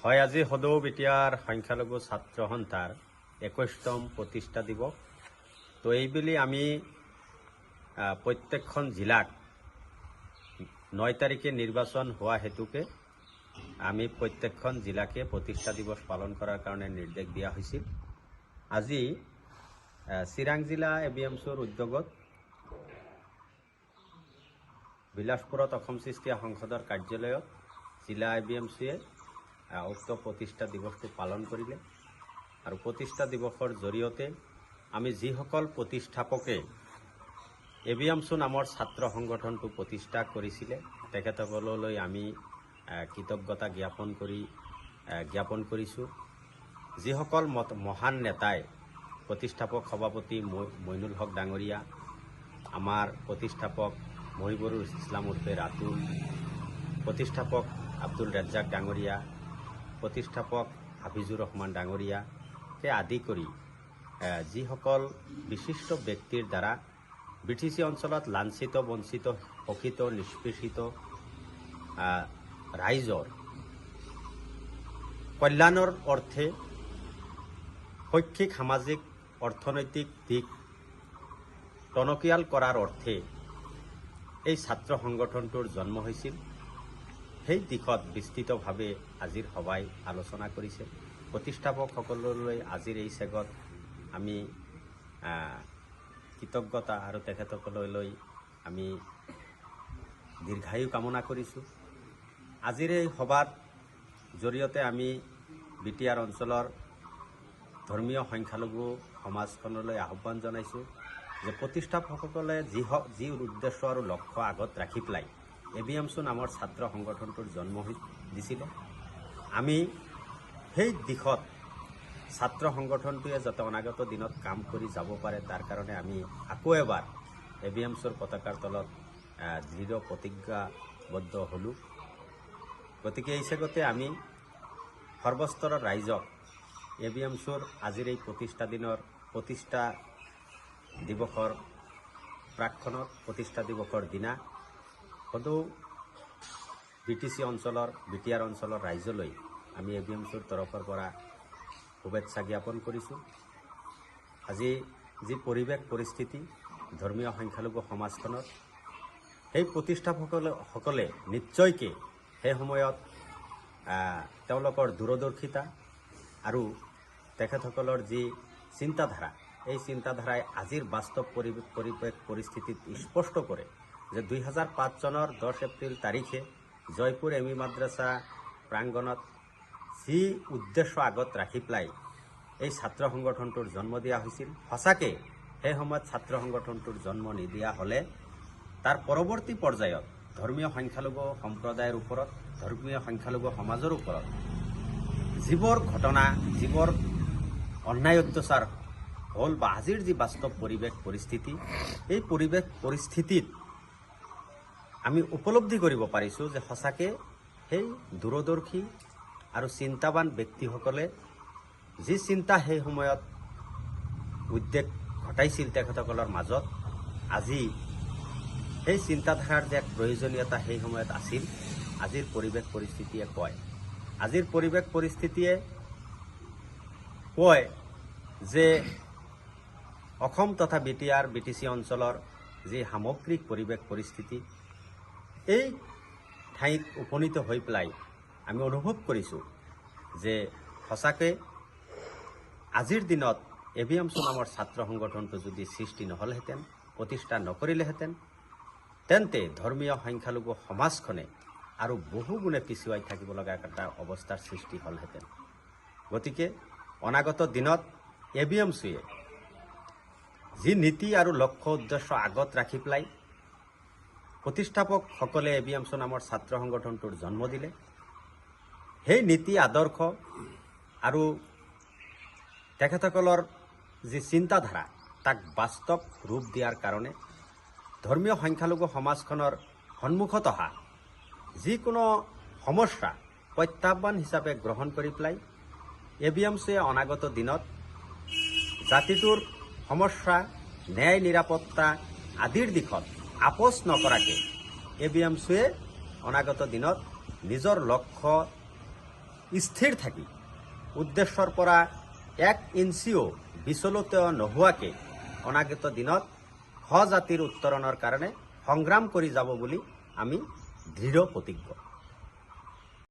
হয় আজি সদৌ বিটিয়াৰ সংখ্যালঘু ছাত্ৰ সন্থাৰ 21তম প্ৰতিষ্ঠা দিৱস। তো এইবুলি আমি প্ৰত্যেকখন জিলাত 9 তাৰিখে নিৰ্বাচন হোৱা হেতুকে আমি প্ৰত্যেকখন জিলাকে প্ৰতিষ্ঠা দিৱস পালন কৰাৰ কাৰণে নিৰ্দেশ দিয়া হৈছিল। আজি চিৰাং জিলা এবিএমচিৰ উদ্যোগত বিলাসপুৰত অসম সৃষ্টিয়া সংসদৰ কাৰ্যালয়ত জিলা এবিএমচিয়ে উক্ত প্ৰতিষ্ঠা দিৱসটো পালন কৰিলে। আৰু প্ৰতিষ্ঠা দিৱসৰ জৰিয়তে আমি যিসকল প্ৰতিষ্ঠাপকে এবিএমচি নামৰ ছাত্ৰ সংগঠনটো প্ৰতিষ্ঠা কৰিছিলে তেখেতসকললৈ আমি কৃতজ্ঞতা জ্ঞাপন কৰিছোঁ। যিসকল মহান নেতাই প্ৰতিষ্ঠাপক সভাপতি মইনুল হক ডাঙৰীয়া, আমাৰ প্ৰতিষ্ঠাপক মহিবুৰুল ইছলাম উৰ্ফে ৰাতুল, প্ৰতিষ্ঠাপক আব্দুল ৰাজ্জাক ডাঙৰীয়া, প্ৰতিষ্ঠাপক হাফিজুৰ ৰহমান ডাঙৰীয়াকে আদি কৰি যিসকল বিশিষ্ট ব্যক্তিৰ দ্বাৰা বিটিচি অঞ্চলত লাঞ্ছিত, বঞ্চিত, শোষিত, নিষ্পেষিত ৰাইজৰ কল্যাণৰ অৰ্থে শৈক্ষিক, সামাজিক, অৰ্থনৈতিক দিশ টনকিয়াল কৰাৰ অৰ্থে এই ছাত্ৰ সংগঠনটোৰ জন্ম হৈছিল। সেই দিশত বিস্তৃতভাৱে আজিৰ সভাই আলোচনা কৰিছে। প্ৰতিষ্ঠাপকসকললৈ আজিৰ এই চেগত আমি কৃতজ্ঞতা আৰু তেখেতসকললৈ আমি দীৰ্ঘায়ু কামনা কৰিছোঁ। আজিৰ এই সভাৰ জৰিয়তে আমি বিটিআৰ অঞ্চলৰ ধৰ্মীয় সংখ্যালঘু সমাজখনলৈ আহ্বান জনাইছোঁ যে প্ৰতিষ্ঠাপকসকলে যি উদ্দেশ্য আৰু লক্ষ্য আগত ৰাখি পেলাই এবিএমচি নামৰ ছাত্ৰ সংগঠনটোৰ জন্ম দিছিলে, আমি সেই দিশত ছাত্ৰ সংগঠনটোৱে যাতে অনাগত দিনত কাম কৰি যাব পাৰে তাৰ কাৰণে আমি আকৌ এবাৰ এবিএমচিৰ পতাকাৰ তলত দৃঢ় প্ৰতিজ্ঞাবদ্ধ হ'লোঁ। গতিকে এই চেগতে আমি সৰ্বস্তৰৰ ৰাইজক এবিএমচিৰ আজিৰ এই প্ৰতিষ্ঠা দিৱসৰ প্ৰাক্ষণত প্ৰতিষ্ঠা দিৱসৰ দিনা সদৌ বিটিআৰ অঞ্চলৰ ৰাইজলৈ আমি এবিএমচিৰ তৰফৰ পৰা শুভেচ্ছা জ্ঞাপন কৰিছোঁ। আজি যি পৰিস্থিতি ধৰ্মীয় সংখ্যালঘু সমাজখনত, সেই প্ৰতিষ্ঠাপকসকলে নিশ্চয়কৈ সেই সময়ত তেওঁলোকৰ দূৰদৰ্শিতা আৰু তেখেতসকলৰ যি চিন্তাধাৰা, এই চিন্তাধাৰাই আজিৰ বাস্তৱ পৰিস্থিতিত স্পষ্ট কৰে যে 2005 চনৰ 10 এপ্ৰিল তাৰিখে জয়পুৰ এমই মাদ্ৰাছা প্ৰাংগণত যি উদ্দেশ্য আগত ৰাখি পেলাই এই ছাত্ৰ সংগঠনটোৰ জন্ম দিয়া হৈছিল, সঁচাকৈ সেই সময়ত ছাত্ৰ সংগঠনটোৰ জন্ম নিদিয়া হ'লে তাৰ পৰৱৰ্তী পৰ্যায়ত ধৰ্মীয় সংখ্যালঘু সম্প্ৰদায়ৰ ওপৰত, ধৰ্মীয় সংখ্যালঘু সমাজৰ ওপৰত যিবোৰ ঘটনা, যিবোৰ অন্যায় অত্যাচাৰ হ'ল বা আজিৰ যি বাস্তৱ পৰিস্থিতি, এই পৰিস্থিতিত আমি উপলব্ধি কৰিব পাৰিছোঁ যে সঁচাকৈ সেই দূৰদৰ্শী আৰু চিন্তাবান ব্যক্তিসকলে যি চিন্তা সেই সময়ত উদ্বেগ ঘটাইছিল তেখেতসকলৰ মাজত, আজি সেই চিন্তাধাৰাৰ যে এক প্ৰয়োজনীয়তা সেই সময়ত আছিল, আজিৰ পৰিস্থিতিয়ে কয়। আজিৰ পৰিস্থিতিয়ে কয় যে অসম তথা বিটিচি অঞ্চলৰ যি সামগ্ৰিক পৰিস্থিতি, এই ঠাইত উপনীত হৈ পেলাই আমি অনুভৱ কৰিছোঁ যে সঁচাকৈ আজিৰ দিনত এবিএমচি নামৰ ছাত্ৰ সংগঠনটো যদি সৃষ্টি নহ'লহেঁতেন, প্ৰতিষ্ঠা নকৰিলেহেঁতেন, তেন্তে ধৰ্মীয় সংখ্যালঘু সমাজখনে আৰু বহু গুণে পিছুৱাই থাকিব লগা এটা অৱস্থাৰ সৃষ্টি হ'লহেঁতেন। গতিকে অনাগত দিনত এবিএমচিয়ে যি নীতি আৰু লক্ষ্য উদ্দেশ্য আগত ৰাখি পেলাই প্ৰতিষ্ঠাপকসকলে এবিএমচি নামৰ ছাত্ৰ সংগঠনটোৰ জন্ম দিলে, সেই নীতি আদৰ্শ আৰু তেখেতসকলৰ যি চিন্তাধাৰা তাক বাস্তৱ ৰূপ দিয়াৰ কাৰণে ধৰ্মীয় সংখ্যালঘু সমাজখনৰ সন্মুখত অহা যিকোনো সমস্যা প্ৰত্যাহ্বান হিচাপে গ্ৰহণ কৰি পেলাই এবিএমচিয়ে অনাগত দিনত জাতিটোৰ সমস্যা, ন্যায়, নিৰাপত্তা আদিৰ দিশত আপোচ নকৰাকৈ এবিএমচিয়ে অনাগত দিনত নিজৰ লক্ষ্য স্থিৰ থাকি উদ্দেশ্যৰ পৰা 1 ইঞ্চিও বিচলিত নোহোৱাকৈ অনাগত দিনত স্বজাতিৰ উত্তৰণৰ কাৰণে সংগ্ৰাম কৰি যাব বুলি আমি দৃঢ় প্ৰতিজ্ঞ।